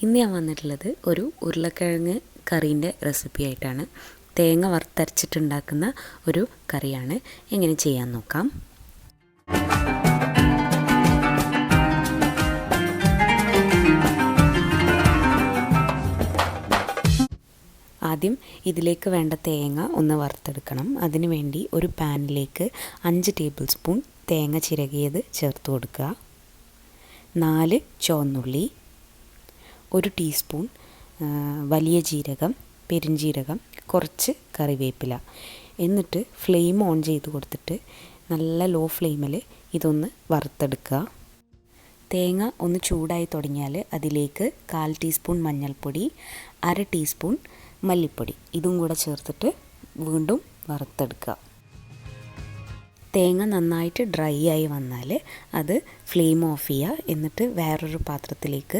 ഇന്ന് ഞാൻ വന്നിട്ടുള്ളത് ഒരു ഉരുളക്കിഴങ്ങ് കറീൻ്റെ റെസിപ്പി ആയിട്ടാണ്. തേങ്ങ വറുത്തരച്ചിട്ടുണ്ടാക്കുന്ന ഒരു കറിയാണ്. എങ്ങനെ ചെയ്യാൻ നോക്കാം. ആദ്യം ഇതിലേക്ക് വേണ്ട തേങ്ങ ഒന്ന് വറുത്തെടുക്കണം. അതിനു വേണ്ടി ഒരു പാനിലേക്ക് 5 ടേബിൾ സ്പൂൺ തേങ്ങ ചിരകിയത് ചേർത്ത് കൊടുക്കുക. 4 ചുവന്നുള്ളി, 1 ടീസ്പൂൺ വലിയ ജീരകം, പെരുംജീരകം, കുറച്ച് കറിവേപ്പില. എന്നിട്ട് ഫ്ലെയിം ഓൺ ചെയ്ത് കൊടുത്തിട്ട് നല്ല ലോ ഫ്ലെയിമിൽ ഇതൊന്ന് വറുത്തെടുക്കുക. തേങ്ങ ഒന്ന് ചൂടായി തുടങ്ങിയാൽ അതിലേക്ക് 1/4 ടീസ്പൂൺ മഞ്ഞൾപ്പൊടി, 1/2 ടീസ്പൂൺ മല്ലിപ്പൊടി ഇതും കൂടെ ചേർത്തിട്ട് വീണ്ടും വറുത്തെടുക്കുക. തേങ്ങ നന്നായിട്ട് ഡ്രൈ ആയി വന്നാൽ അത് ഫ്ലെയിം ഓഫ് ചെയ്യുക. എന്നിട്ട് വേറൊരു പാത്രത്തിലേക്ക്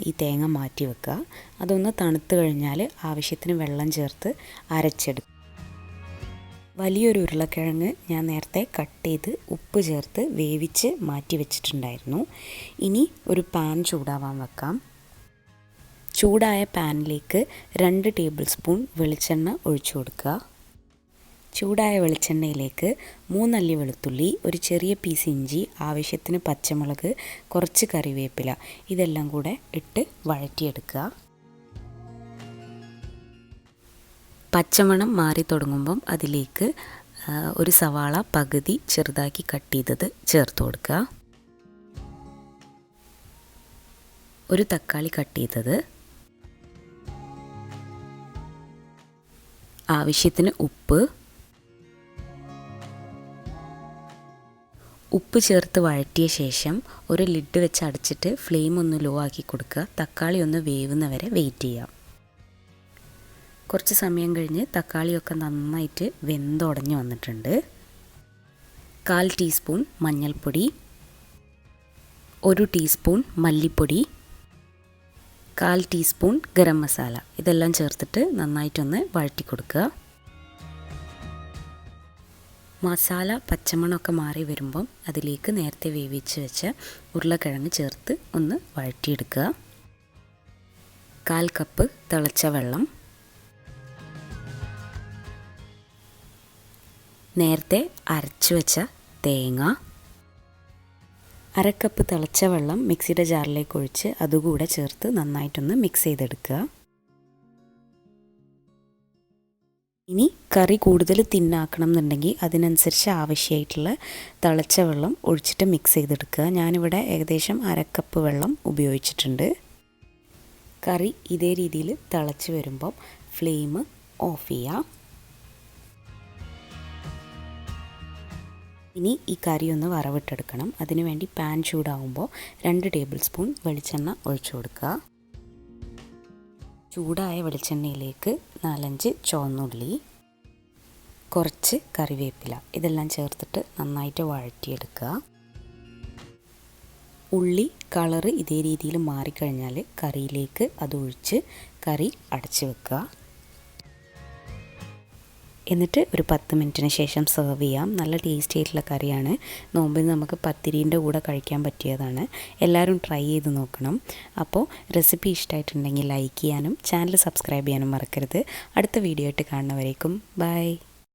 ഈ തേങ്ങ മാറ്റി വെക്കുക. അതൊന്ന് തണുത്ത് കഴിഞ്ഞാൽ ആവശ്യത്തിന് വെള്ളം ചേർത്ത് അരച്ചെടുക്കുക. വലിയൊരു ഉരുളക്കിഴങ്ങ് ഞാൻ നേരത്തെ കട്ട് ചെയ്ത് ഉപ്പ് ചേർത്ത് വേവിച്ച് മാറ്റി വെച്ചിട്ടുണ്ടായിരുന്നു. ഇനി ഒരു പാൻ ചൂടാവാൻ വെക്കാം. ചൂടായ പാനിലേക്ക് 2 ടേബിൾ സ്പൂൺ വെളിച്ചെണ്ണ ഒഴിച്ചു കൊടുക്കുക. ചൂടായ വെളിച്ചെണ്ണയിലേക്ക് 3 അല്ലി വെളുത്തുള്ളി, ഒരു ചെറിയ പീസ് ഇഞ്ചി, ആവശ്യത്തിന് പച്ചമുളക്, കുറച്ച് കറിവേപ്പില ഇതെല്ലാം കൂടെ ഇട്ട് വഴറ്റിയെടുക്കുക. പച്ചമണം മാറി തുടങ്ങുമ്പം അതിലേക്ക് ഒരു സവാള പകുതി ചെറുതാക്കി കട്ട് ചെയ്തത് ചേർത്ത് കൊടുക്കുക. ഒരു തക്കാളി കട്ട് ചെയ്തത്, ആവശ്യത്തിന് ഉപ്പ് ചേർത്ത് വഴറ്റിയ ശേഷം ഒരു ലിഡ് വെച്ച് അടച്ചിട്ട് ഫ്ലെയിം ഒന്ന് ലോ ആക്കി കൊടുക്കുക. തക്കാളി ഒന്ന് വേവുന്നവരെ വെയിറ്റ് ചെയ്യാം. കുറച്ച് സമയം കഴിഞ്ഞ് തക്കാളിയൊക്കെ നന്നായിട്ട് വെന്തുടഞ്ഞ് വന്നിട്ടുണ്ട്. 1/4 ടീസ്പൂൺ മഞ്ഞൾപ്പൊടി, 1 ടീസ്പൂൺ മല്ലിപ്പൊടി, 1/4 ടീസ്പൂൺ ഗരം മസാല ഇതെല്ലാം ചേർത്തിട്ട് നന്നായിട്ടൊന്ന് വഴറ്റി കൊടുക്കുക. മസാല പച്ചമണമൊക്കെ മാറി വരുമ്പം അതിലേക്ക് നേരത്തെ വേവിച്ച് വെച്ച ഉരുളക്കിഴങ്ങ് ചേർത്ത് ഒന്ന് വഴറ്റിയെടുക്കുക. 1/4 കപ്പ് തിളച്ച വെള്ളം, നേരത്തെ അരച്ചു വെച്ച തേങ്ങ, 1/2 കപ്പ് തിളച്ച വെള്ളം മിക്സിയുടെ ജാറിലേക്ക് ഒഴിച്ച് അതുകൂടെ ചേർത്ത് നന്നായിട്ടൊന്ന് മിക്സ് ചെയ്തെടുക്കുക. ഇനി കറി കൂടുതൽ തിന്നാക്കണം എന്നുണ്ടെങ്കിൽ അതിനനുസരിച്ച് ആവശ്യമായിട്ടുള്ള തിളച്ച വെള്ളം ഒഴിച്ചിട്ട് മിക്സ് ചെയ്തെടുക്കുക. ഞാനിവിടെ ഏകദേശം 1/2 കപ്പ് വെള്ളം ഉപയോഗിച്ചിട്ടുണ്ട്. കറി ഇതേ രീതിയിൽ തിളച്ച് വരുമ്പം ഫ്ലെയിം ഓഫ് ചെയ്യുക. ഇനി ഈ കറി ഒന്ന് വറവിട്ടെടുക്കണം. അതിനുവേണ്ടി പാൻ ചൂടാകുമ്പോൾ 2 ടേബിൾ സ്പൂൺ വെളിച്ചെണ്ണ ഒഴിച്ചു കൊടുക്കുക. ചൂടായ വെളിച്ചെണ്ണയിലേക്ക് 4-5 ചുവന്നുള്ളി, കുറച്ച് കറിവേപ്പില ഇതെല്ലാം ചേർത്തിട്ട് നന്നായിട്ട് വഴറ്റിയെടുക്കുക. ഉള്ളി കളറ് ഇതേ രീതിയിൽ മാറിക്കഴിഞ്ഞാൽ കറിയിലേക്ക് അതൊഴിച്ച് കറി അടച്ചു വെക്കുക. എന്നിട്ട് ഒരു 10 മിനിറ്റിന് ശേഷം സെർവ് ചെയ്യാം. നല്ല ടേസ്റ്റി ആയിട്ടുള്ള കറിയാണ്. നോമ്പിന് നമുക്ക് പത്തിരീൻ്റെ കൂടെ കഴിക്കാൻ പറ്റിയതാണ്. എല്ലാവരും ട്രൈ ചെയ്ത് നോക്കണം. അപ്പോൾ റെസിപ്പി ഇഷ്ടമായിട്ടുണ്ടെങ്കിൽ ലൈക്ക് ചെയ്യാനും ചാനൽ സബ്സ്ക്രൈബ് ചെയ്യാനും മറക്കരുത്. അടുത്ത വീഡിയോ ആയിട്ട് കാണുന്നവരേക്കും ബൈ.